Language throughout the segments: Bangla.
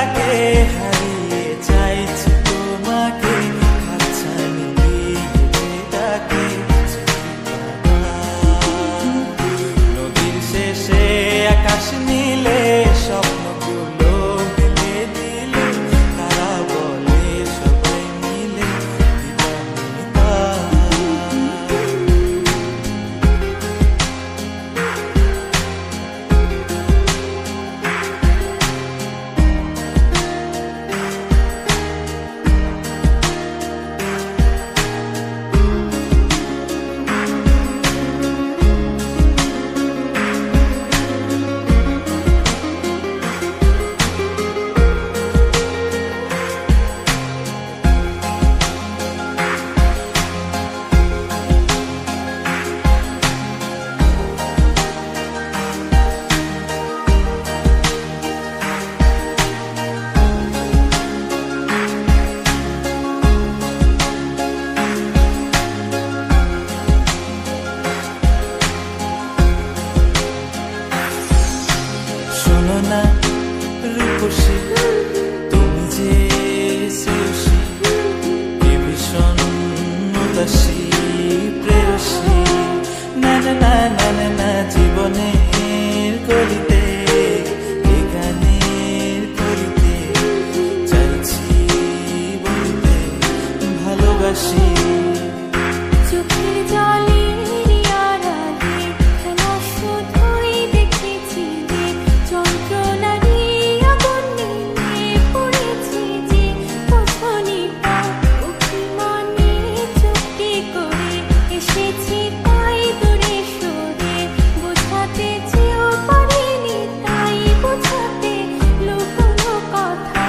ডাকে হারিয়ে চাইছি তোমাকে, হাতছানি দিয়ে ডাকে নদীর শেষে আকাশ নীলে স্বপ্নগুলো মিলে দিলে, তারা বলে সবাই মিলে দিবানিতা। শোনো না রূপসী, তুমি যে শ্রেয়সী, কে ভীষণ উদাসী প্রেয়সী, না না না না না না, জীবনের করিতে এ গানের করিতে চাইছি বলতে ভালোবাসি। চোখের জলের আড়ালে খেলা শুধুই দেখেছি যে, যন্ত্রণারই আগুন নিয়ে পড়েছি যে, বোঝনিটা অভিমানে চুক্তি করে এসেছি তাই দূরে সরে, বোঝাতে চেয়েও পারিনি তাই বোঝাতে লুকোনো কথা।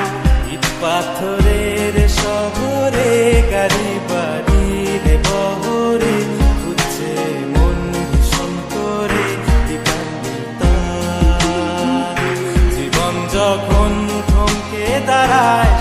ইট পাথরের শহরে গাড়ি বাড়ির বহরে খুঁজছে মন ভীষণ করে দিবানিতা। জীবন যখন থমকে দাঁড়ায়